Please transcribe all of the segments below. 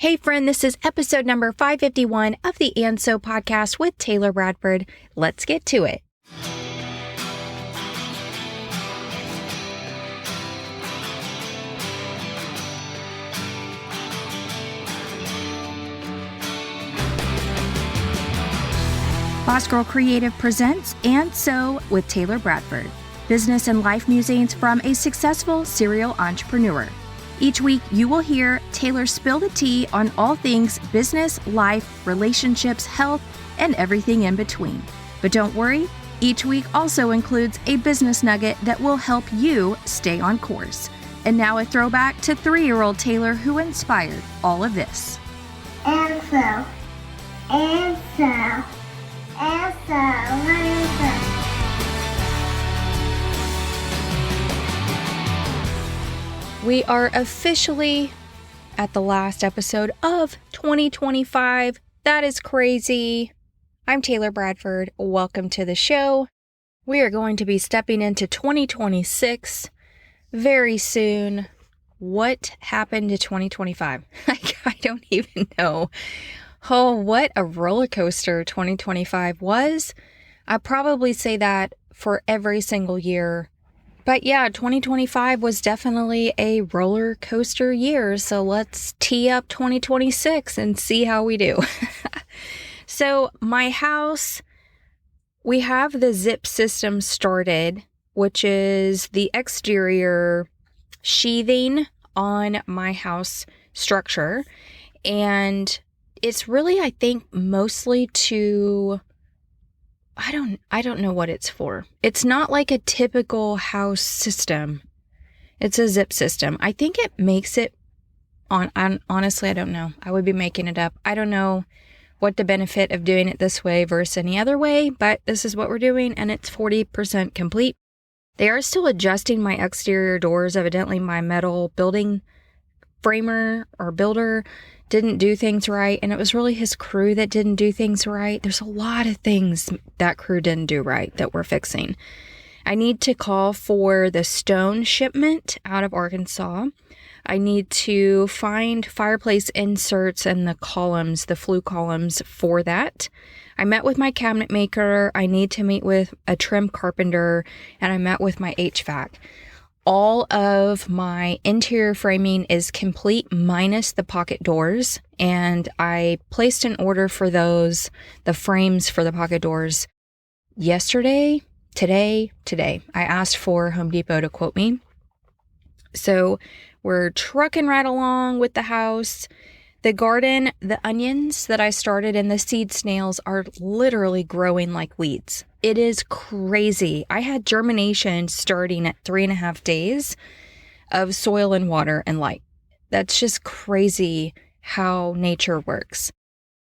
Hey friend, this is episode number 551 of the And So podcast with Taylor Bradford. Let's get to it. Boss Girl Creative presents And So with Taylor Bradford, business and life musings from a successful serial entrepreneur. Each week, you will hear Taylor spill the tea on all things business, life, relationships, health, and everything in between. But don't worry, each week also includes a business nugget that will help you stay on course. And now a throwback to 3-year-old Taylor who inspired all of this. And so. We are officially at the last episode of 2025. That is crazy. I'm Taylor Bradford. Welcome to the show. We are going to be stepping into 2026 very soon. What happened to 2025? I don't even know. Oh, what a roller coaster 2025 was. I probably say that for every single year. But yeah, 2025 was definitely a roller coaster year. So let's tee up 2026 and see how we do. So my house, we have the zip system started, which is the exterior sheathing on my house structure. And it's really, I think, mostly to, I don't know what it's for. It's not like a typical house system. It's a zip system. I think it makes it honestly, I don't know. I would be making it up. I don't know what the benefit of doing it this way versus any other way, but this is what we're doing and it's 40% complete. They are still adjusting my exterior doors. Evidently my metal building framer or builder didn't do things right, and it was really his crew that didn't do things right. There's a lot of things that crew didn't do right that we're fixing. I need to call for the stone shipment out of Arkansas. I need to find fireplace inserts and the columns, the flue columns for that. I met with my cabinet maker. I need to meet with a trim carpenter, and I met with my HVAC. All of my interior framing is complete minus the pocket doors, and I placed an order for those, the frames for the pocket doors yesterday, today. I asked for Home Depot to quote me. So we're trucking right along with the house. The garden, the onions that I started and the seed snails are literally growing like weeds. It is crazy. I had germination starting at 3.5 days of soil and water and light. That's just crazy how nature works.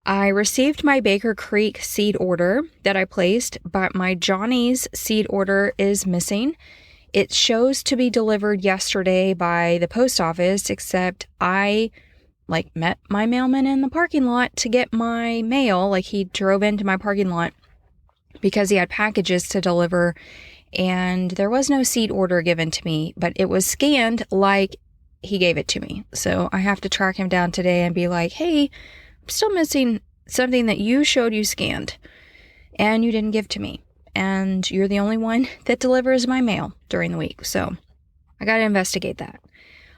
I received my Baker Creek seed order that I placed, but my Johnny's seed order is missing. It shows to be delivered yesterday by the post office, except I met my mailman in the parking lot to get my mail. He drove into my parking lot because he had packages to deliver, and there was no seed order given to me, but it was scanned like he gave it to me. So I have to track him down today and be like, hey, I'm still missing something that you showed you scanned and you didn't give to me. And you're the only one that delivers my mail during the week. So I got to investigate that.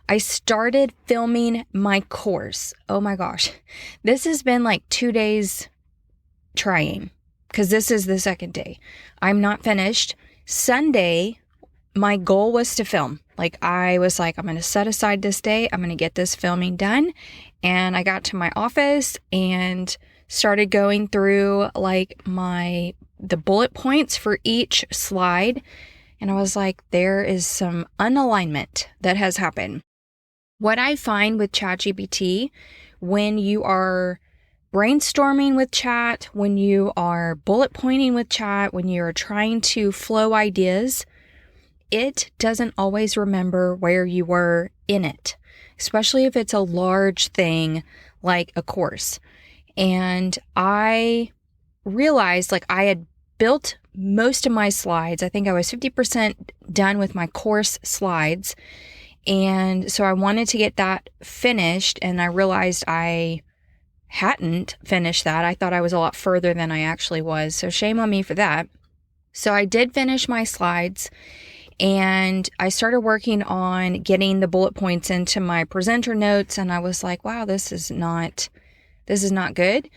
I started filming my course. Oh my gosh. This has been 2 days trying because this is the second day. I'm not finished. Sunday, my goal was to film. I was I'm going to set aside this day. I'm going to get this filming done. And I got to my office and started going through the bullet points for each slide. And I was like, there is some unalignment that has happened. What I find with ChatGPT, when you are brainstorming with chat, when you are bullet pointing with chat, when you're trying to flow ideas, it doesn't always remember where you were in it, especially if it's a large thing like a course. And I realized I had built most of my slides. I think I was 50% done with my course slides. And so I wanted to get that finished, and I realized I hadn't finished that. I thought I was a lot further than I actually was. So shame on me for that. So I did finish my slides, and I started working on getting the bullet points into my presenter notes. And I was like, wow, this is not good.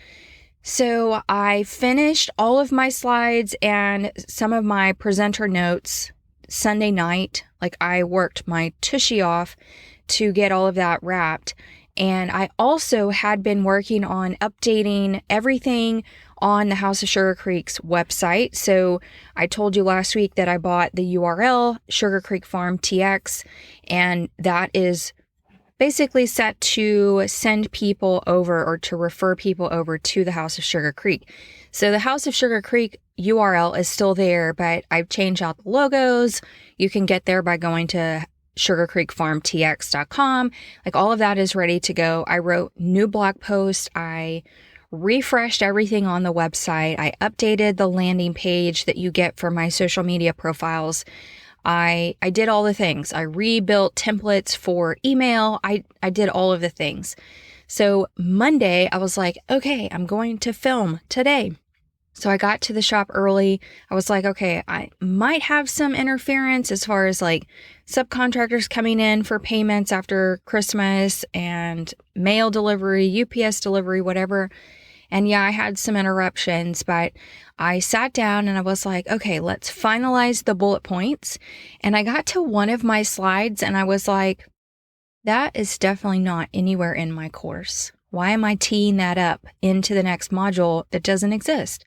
So I finished all of my slides and some of my presenter notes Sunday night. Like, I worked my tushy off to get all of that wrapped. And I also had been working on updating everything on the House of Sugar Creek's website. So I told you last week that I bought the URL, Sugar Creek Farm TX, and that is basically set to send people over or to refer people over to the House of Sugar Creek. So the House of Sugar Creek URL is still there, but I've changed out the logos. You can get there by going to sugarcreekfarmtx.com. Like, all of that is ready to go. I wrote new blog posts. I refreshed everything on the website. I updated the landing page that you get for my social media profiles. I did all the things. I rebuilt templates for email. I did all of the things. So Monday, I was like, okay, I'm going to film today. So I got to the shop early. I was like, okay, I might have some interference as far as like subcontractors coming in for payments after Christmas and mail delivery, UPS delivery, whatever. And yeah, I had some interruptions, but I sat down and I was like, okay, let's finalize the bullet points. And I got to one of my slides and I was like, that is definitely not anywhere in my course. Why am I teeing that up into the next module that doesn't exist?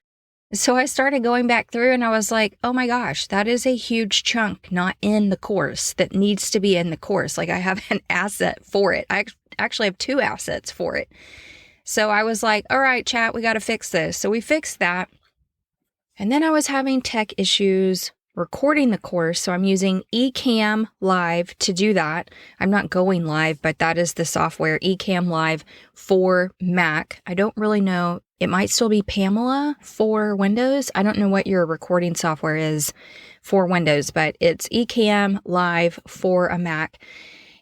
So I started going back through and I was like, oh my gosh, that is a huge chunk not in the course that needs to be in the course. Like, I have an asset for it. I actually have 2 assets for it. So I was like, all right, chat, we got to fix this. So we fixed that. And then I was having tech issues recording the course. So I'm using Ecamm Live to do that. I'm not going live, but that is the software, Ecamm Live for Mac. I don't really know. It might still be Pamela for Windows. I don't know what your recording software is for Windows, but it's Ecamm Live for a Mac.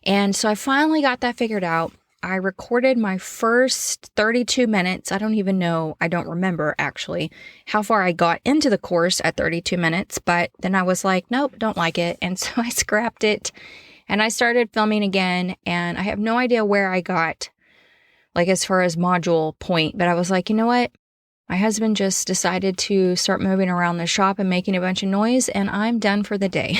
And so I finally got that figured out. I recorded my first 32 minutes. I don't remember actually how far I got into the course at 32 minutes, but then I was like, nope, don't like it. And so I scrapped it and I started filming again, and I have no idea where I got, like, as far as module point, but I was like, you know what? My husband just decided to start moving around the shop and making a bunch of noise, and I'm done for the day.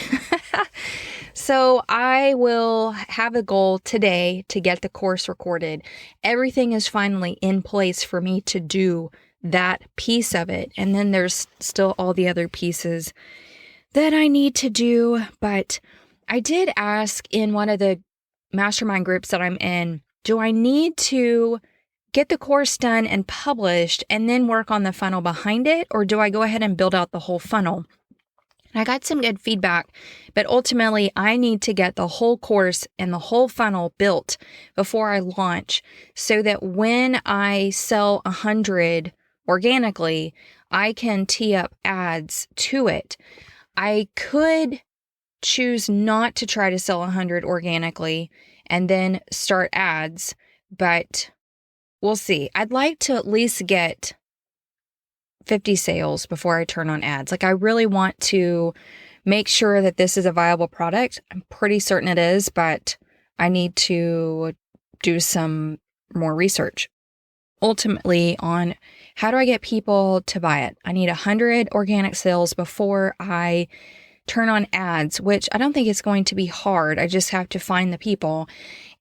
So I will have a goal today to get the course recorded. Everything is finally in place for me to do that piece of it. And then there's still all the other pieces that I need to do. But I did ask in one of the mastermind groups that I'm in, do I need to get the course done and published and then work on the funnel behind it? Or do I go ahead and build out the whole funnel? I got some good feedback, but ultimately I need to get the whole course and the whole funnel built before I launch, so that when I sell 100 organically, I can tee up ads to it. I could choose not to try to sell 100 organically and then start ads, but we'll see. I'd like to at least get 50 sales before I turn on ads. Like, I really want to make sure that this is a viable product. I'm pretty certain it is, but I need to do some more research ultimately on how do I get people to buy it. I need 100 organic sales before I turn on ads, which I don't think it's going to be hard. I just have to find the people.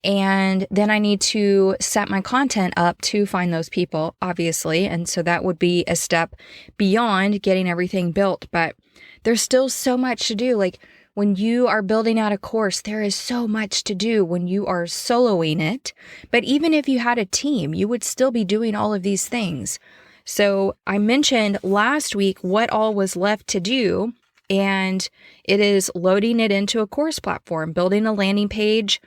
And then I need to set my content up to find those people, obviously. And so that would be a step beyond getting everything built. But there's still so much to do. Like, when you are building out a course, there is so much to do when you are soloing it. But even if you had a team, you would still be doing all of these things. So I mentioned last week what all was left to do. And it is loading it into a course platform, building a landing page,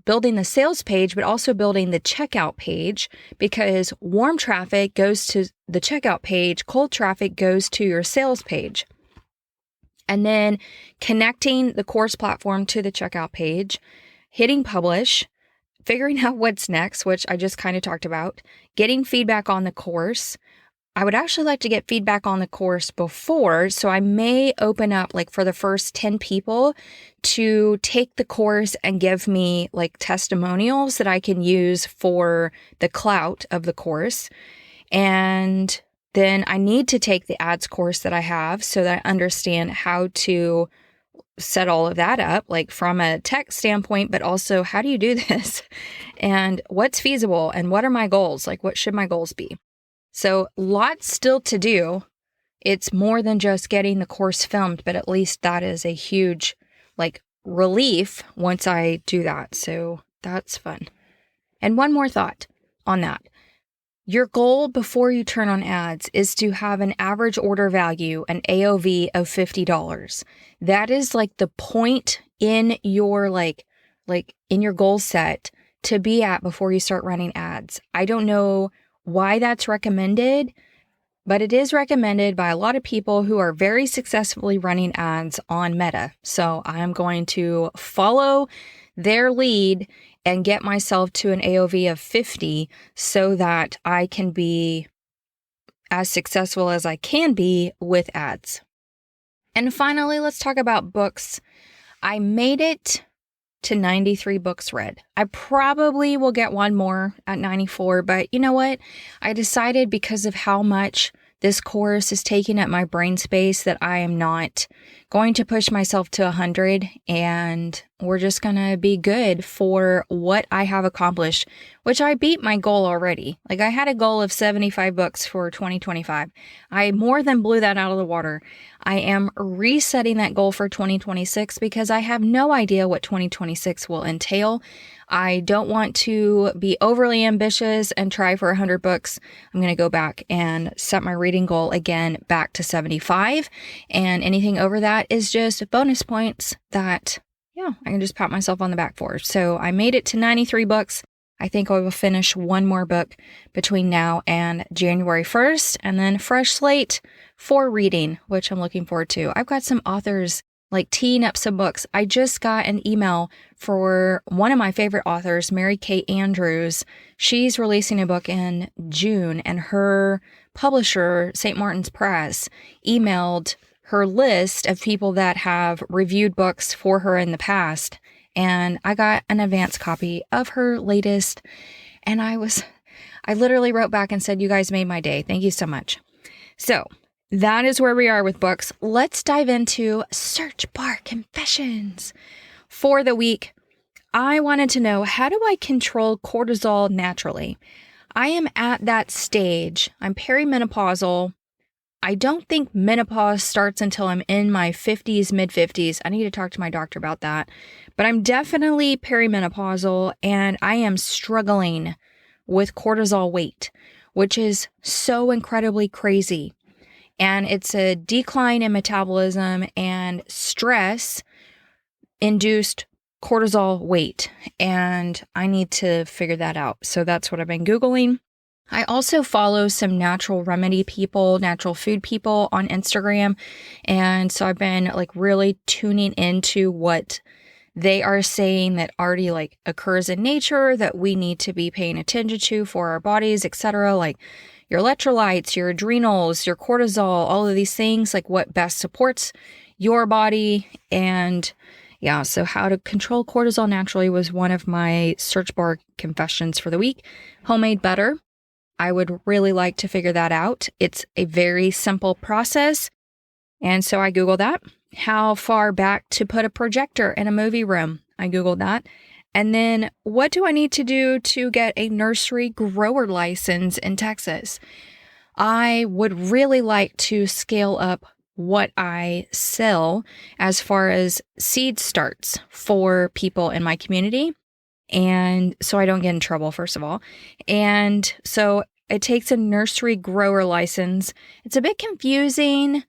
building the sales page, but also building the checkout page, because warm traffic goes to the checkout page, cold traffic goes to your sales page. and then connecting the course platform to the checkout page, hitting publish, figuring out what's next, which I just kind of talked about, getting feedback on the course. I would actually like to get feedback on the course before, so I may open up like for the first 10 people to take the course and give me like testimonials that I can use for the clout of the course. And then I need to take the ads course that I have so that I understand how to set all of that up, like from a tech standpoint, but also how do you do this and what's feasible and what are my goals? Like, what should my goals be? So lots still to do. It's more than just getting the course filmed, but at least that is a huge like relief once I do that. So that's fun. And one more thought on that. Your goal before you turn on ads is to have an average order value, an AOV of $50. That is like the point in your like in your goal set to be at before you start running ads. I don't know why that's recommended, but it is recommended by a lot of people who are very successfully running ads on Meta. So I'm going to follow their lead and get myself to an AOV of 50 so that I can be as successful as I can be with ads. And finally, let's talk about books. I made it to 93 books read. I probably will get one more at 94, but you know what? I decided because of how much this course is taking up my brain space that I am not going to push myself to 100, and we're just going to be good for what I have accomplished, which I beat my goal already. Like I had a goal of 75 books for 2025. I more than blew that out of the water. I am resetting that goal for 2026 because I have no idea what 2026 will entail. I don't want to be overly ambitious and try for 100 books. I'm going to go back and set my reading goal again back to 75. And anything over that is just bonus points that, I can just pat myself on the back for. So I made it to 93 books. I think I will finish one more book between now and January 1st, and then fresh slate for reading, which I'm looking forward to. I've got some authors like teeing up some books. I just got an email for one of my favorite authors, Mary Kay Andrews. She's releasing a book in June, and her publisher, St. Martin's Press, emailed her list of people that have reviewed books for her in the past. And I got an advance copy of her latest. And I literally wrote back and said, you guys made my day. Thank you so much. So that is where we are with books. Let's dive into search bar confessions. For the week, I wanted to know, how do I control cortisol naturally? I am at that stage. I'm perimenopausal. I don't think menopause starts until I'm in my 50s, mid-50s. I need to talk to my doctor about that. But I'm definitely perimenopausal, and I am struggling with cortisol weight, which is so incredibly crazy. And it's a decline in metabolism and stress-induced cortisol weight. And I need to figure that out. So that's what I've been Googling. I also follow some natural remedy people, natural food people on Instagram. And so I've been like really tuning into what they are saying that already like occurs in nature that we need to be paying attention to for our bodies, etc. Like your electrolytes, your adrenals, your cortisol, all of these things, like what best supports your body. And so how to control cortisol naturally was one of my search bar confessions for the week. Homemade butter. I would really like to figure that out. It's a very simple process. And so I Googled that. How far back to put a projector in a movie room? I Googled that. And then what do I need to do to get a nursery grower license in Texas? I would really like to scale up what I sell as far as seed starts for people in my community. And so I don't get in trouble, first of all. And so it takes a nursery grower license. It's a bit confusing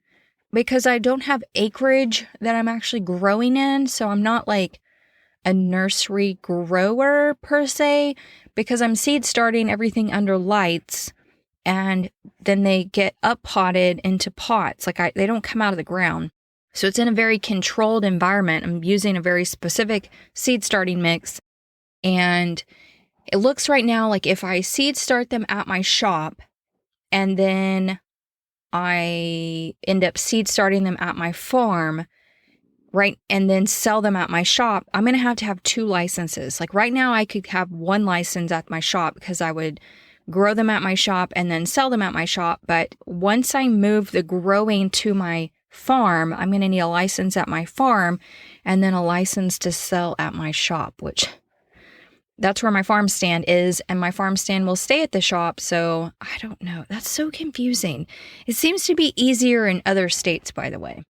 because I don't have acreage that I'm actually growing in. So I'm not like a nursery grower per se, because I'm seed starting everything under lights, and then they get up potted into pots. Like they don't come out of the ground. So it's in a very controlled environment. I'm using a very specific seed starting mix. And it looks right now like if I seed start them at my shop and then I end up seed starting them at my farm, right, and then sell them at my shop, I'm going to have 2 licenses. Like right now, I could have 1 license at my shop because I would grow them at my shop and then sell them at my shop. But once I move the growing to my farm, I'm going to need a license at my farm and then a license to sell at my shop, which that's where my farm stand is. And my farm stand will stay at the shop. So I don't know. That's so confusing. It seems to be easier in other states, by the way.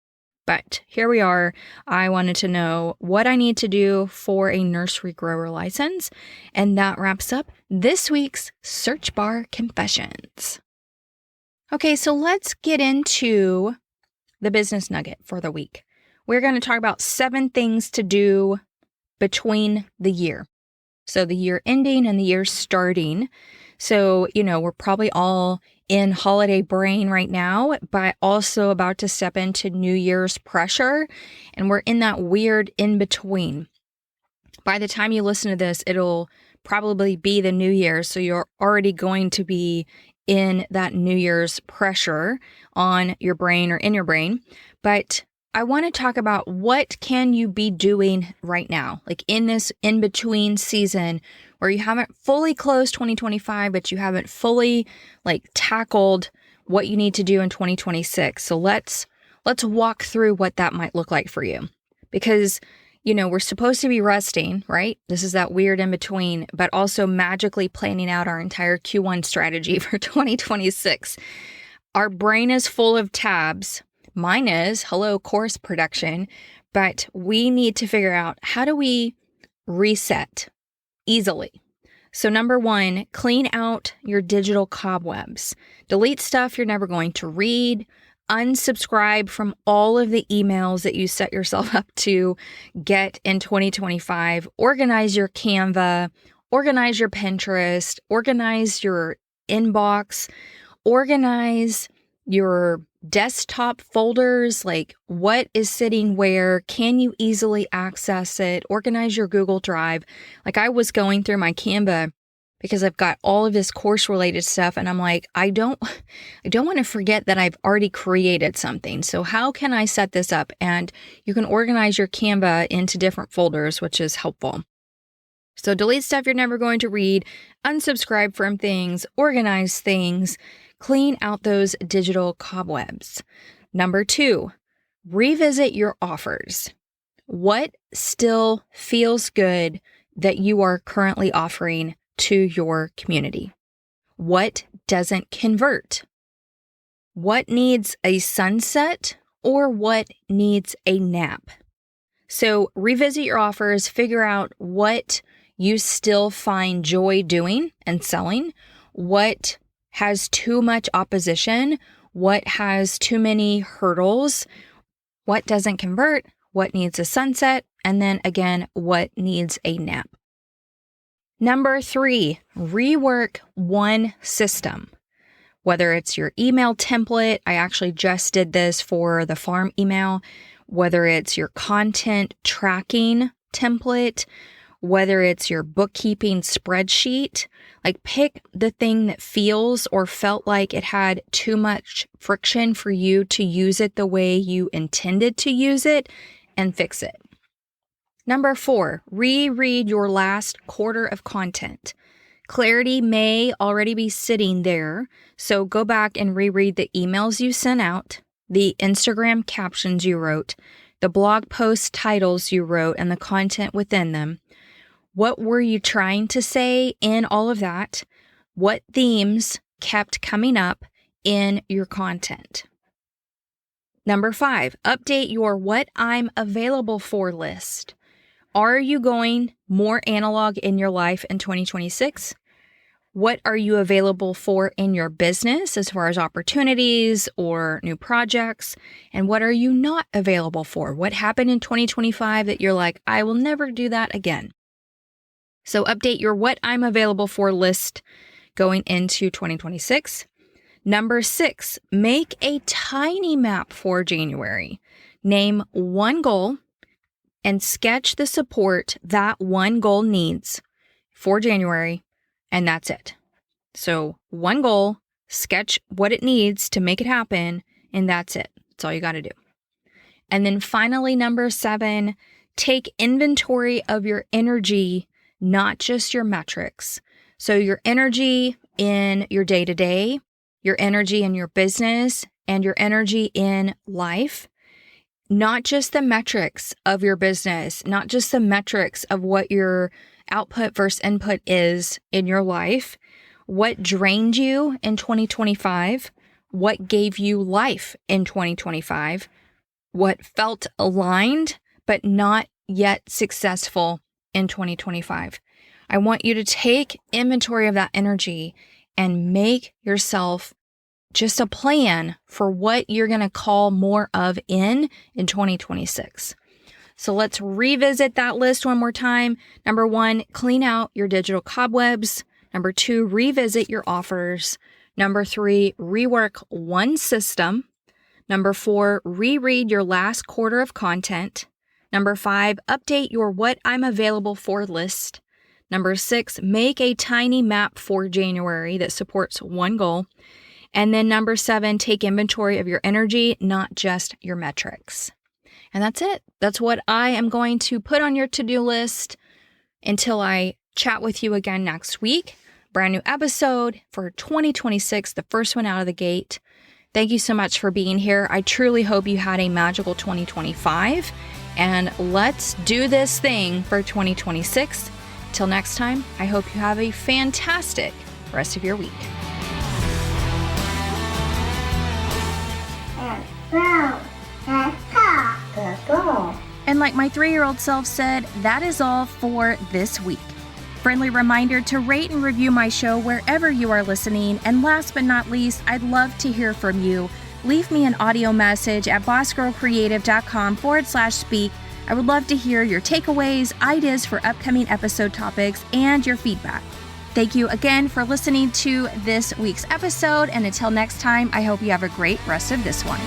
But here we are. I wanted to know what I need to do for a nursery grower license. And that wraps up this week's Search Bar Confessions. Okay, so let's get into the business nugget for the week. We're going to talk about 7 things to do between the year. So the year ending and the year starting. So, we're probably all in holiday brain right now, but also about to step into New Year's pressure. And we're in that weird in between. By the time you listen to this, it'll probably be the New Year. So you're already going to be in that New Year's pressure on your brain or in your brain. But I want to talk about what can you be doing right now, like in this in-between season where you haven't fully closed 2025, but you haven't fully tackled what you need to do in 2026. So let's walk through what that might look like for you. Because, we're supposed to be resting, right? This is that weird in between, but also magically planning out our entire Q1 strategy for 2026. Our brain is full of tabs. Mine is, hello, course production, but we need to figure out how do we reset easily. So number 1, clean out your digital cobwebs. Delete stuff you're never going to read. Unsubscribe from all of the emails that you set yourself up to get in 2025. Organize your Canva, organize your Pinterest, organize your inbox, organize your desktop folders, like what is sitting where, can you easily access it, organize your Google Drive. Like I was going through my Canva because I've got all of this course related stuff and I'm like, I don't want to forget that I've already created something. So how can I set this up? And you can organize your Canva into different folders, which is helpful. So delete stuff you're never going to read, unsubscribe from things, organize things, clean out those digital cobwebs. Number 2, revisit your offers. What still feels good that you are currently offering to your community? What doesn't convert? What needs a sunset or what needs a nap? So revisit your offers, figure out what you still find joy doing and selling, what has too much opposition, what has too many hurdles, what doesn't convert, what needs a sunset, and then again, what needs a nap. Number 3, rework one system. Whether it's your email template, I actually just did this for the farm email, whether it's your content tracking template, whether it's your bookkeeping spreadsheet, pick the thing that feels or felt like it had too much friction for you to use it the way you intended to use it and fix it. Number 4, reread your last quarter of content. Clarity may already be sitting there, so go back and reread the emails you sent out, the Instagram captions you wrote, the blog post titles you wrote, and the content within them. What were you trying to say in all of that? What themes kept coming up in your content? Number 5, update your what I'm available for list. Are you going more analog in your life in 2026? What are you available for in your business as far as opportunities or new projects? And what are you not available for? What happened in 2025 that you're like, I will never do that again? So update your what I'm available for list going into 2026. Number 6, make a tiny map for January. Name one goal and sketch the support that one goal needs for January, and that's it. So one goal, sketch what it needs to make it happen, and that's it. That's all you got to do. And then finally, number 7, take inventory of your energy, not just your metrics. So your energy in your day-to-day, your energy in your business, and your energy in life. Not just the metrics of your business, not just the metrics of what your output versus input is in your life. What drained you in 2025? What gave you life in 2025? What felt aligned but not yet successful in 2025? I want you to take inventory of that energy and make yourself just a plan for what you're going to call more of in 2026. So let's revisit that list one more time. Number 1, clean out your digital cobwebs. Number 2, revisit your offers. Number 3, rework one system. Number 4, reread your last quarter of content. Number 5, update your what I'm available for list. Number 6, make a tiny map for January that supports one goal. And then number 7, take inventory of your energy, not just your metrics. And that's it. That's what I am going to put on your to-do list until I chat with you again next week. Brand new episode for 2026, the first one out of the gate. Thank you so much for being here. I truly hope you had a magical 2025. And let's do this thing for 2026. Till next time, I hope you have a fantastic rest of your week. And like my 3-year-old self said, that is all for this week. Friendly reminder to rate and review my show wherever you are listening. And last but not least, I'd love to hear from you. Leave me an audio message at bossgirlcreative.com/speak. I would love to hear your takeaways, ideas for upcoming episode topics, and your feedback. Thank you again for listening to this week's episode. And until next time, I hope you have a great rest of this one.